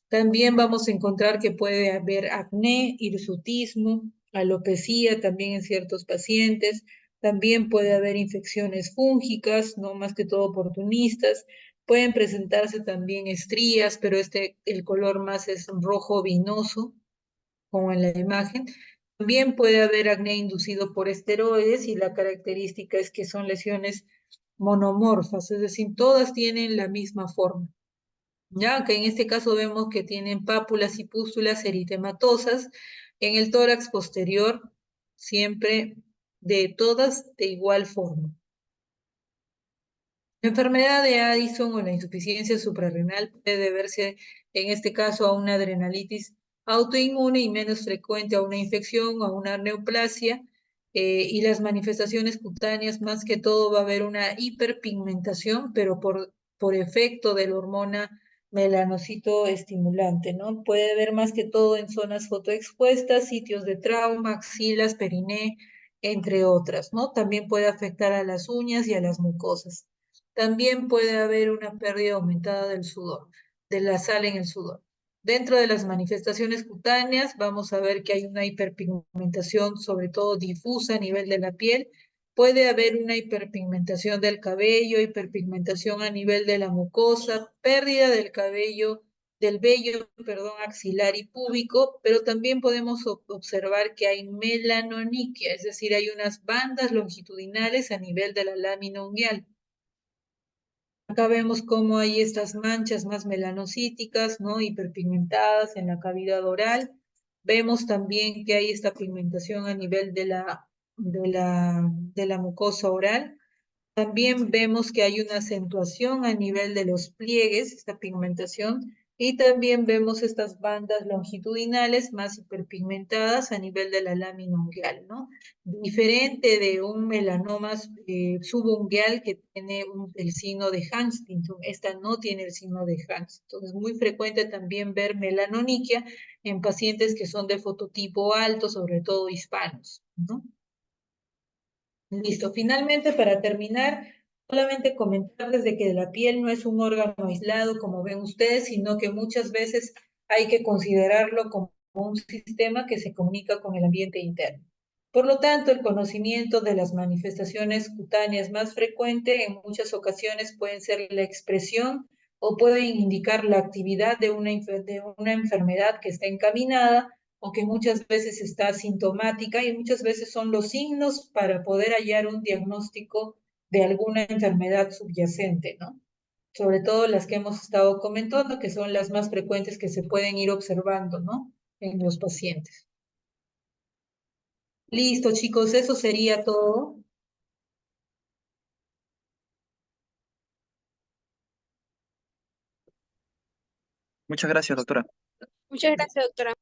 También vamos a encontrar que puede haber acné, hirsutismo, alopecia también en ciertos pacientes. También puede haber infecciones fúngicas, no más que todo oportunistas. Pueden presentarse también estrías, pero el color más es rojo vinoso, como en la imagen. También puede haber acné inducido por esteroides y la característica es que son lesiones monomorfas, es decir, todas tienen la misma forma. Ya que en este caso vemos que tienen pápulas y pústulas eritematosas en el tórax posterior, siempre de todas de igual forma. La enfermedad de Addison o la insuficiencia suprarrenal puede deberse en este caso a una adrenalitis autoinmune y menos frecuente a una infección o a una neoplasia, y las manifestaciones cutáneas más que todo va a haber una hiperpigmentación, pero por efecto de la hormona melanocito estimulante, ¿no? Puede haber más que todo en zonas fotoexpuestas, sitios de trauma, axilas, periné, entre otras, ¿no? También puede afectar a las uñas y a las mucosas. También puede haber una pérdida aumentada del sudor, de la sal en el sudor. Dentro de las manifestaciones cutáneas vamos a ver que hay una hiperpigmentación, sobre todo difusa a nivel de la piel. Puede haber una hiperpigmentación del cabello, hiperpigmentación a nivel de la mucosa, pérdida del cabello, del vello, perdón, axilar y púbico, pero también podemos observar que hay melanoniquia, es decir, hay unas bandas longitudinales a nivel de la lámina unguial. Acá vemos cómo hay estas manchas más melanocíticas, ¿no? Hiperpigmentadas en la cavidad oral. Vemos también que hay esta pigmentación a nivel de la mucosa oral. También vemos que hay una acentuación a nivel de los pliegues, esta pigmentación, y también vemos estas bandas longitudinales más hiperpigmentadas a nivel de la lámina unguial, ¿no? Diferente de un melanoma subunguial que tiene el signo de Huntington, esta no tiene el signo de Huntington. Es muy frecuente también ver melanoniquia en pacientes que son de fototipo alto, sobre todo hispanos, ¿no? Listo. Finalmente, para terminar, solamente comentarles de que la piel no es un órgano aislado, como ven ustedes, sino que muchas veces hay que considerarlo como un sistema que se comunica con el ambiente interno. Por lo tanto, el conocimiento de las manifestaciones cutáneas más frecuente en muchas ocasiones pueden ser la expresión o pueden indicar la actividad de una enfermedad que está encaminada o que muchas veces está asintomática y muchas veces son los signos para poder hallar un diagnóstico de alguna enfermedad subyacente, ¿no? Sobre todo las que hemos estado comentando, que son las más frecuentes que se pueden ir observando, ¿no? En los pacientes. Listo, chicos, eso sería todo. Muchas gracias, doctora. Muchas gracias, doctora.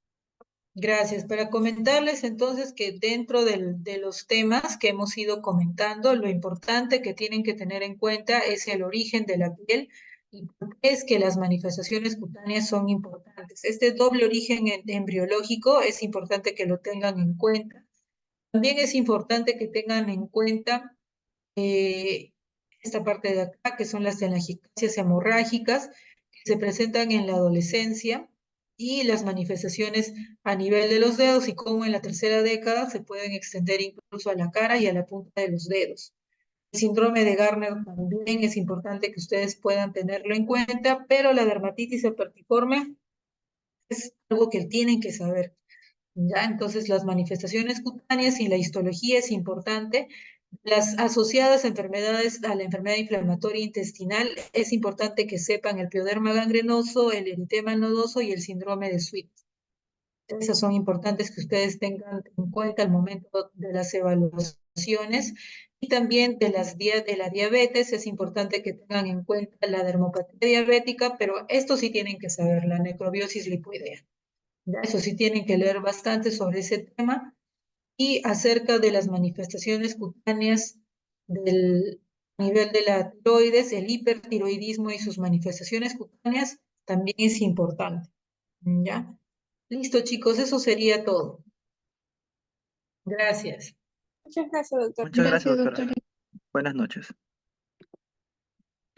Gracias. Para comentarles entonces que dentro de los temas que hemos ido comentando, lo importante que tienen que tener en cuenta es el origen de la piel y por qué es que las manifestaciones cutáneas son importantes. Este doble origen embriológico es importante que lo tengan en cuenta. También es importante que tengan en cuenta eh, esta parte de acá, que son las telangiectasias hemorrágicas, que se presentan en la adolescencia, y las manifestaciones a nivel de los dedos y cómo en la tercera década se pueden extender incluso a la cara y a la punta de los dedos. El síndrome de Garner también es importante que ustedes puedan tenerlo en cuenta, pero la dermatitis herpetiforme es algo que tienen que saber. ¿Ya? Entonces, las manifestaciones cutáneas y la histología es importante. Las asociadas a enfermedades, a la enfermedad inflamatoria intestinal, es importante que sepan el pioderma gangrenoso, el eritema nodoso y el síndrome de Sweet. Esas son importantes que ustedes tengan en cuenta al momento de las evaluaciones. Y también de la diabetes, es importante que tengan en cuenta la dermopatía diabética, pero esto sí tienen que saber, la necrobiosis lipoidea. ¿Ya? Eso sí tienen que leer bastante sobre ese tema y acerca de las manifestaciones cutáneas del nivel de la tiroides, el hipertiroidismo y sus manifestaciones cutáneas también es importante. ¿Ya? Listo, chicos, eso sería todo. Gracias. Muchas gracias, doctora. Muchas gracias, Gracias, doctora. doctora. Buenas noches.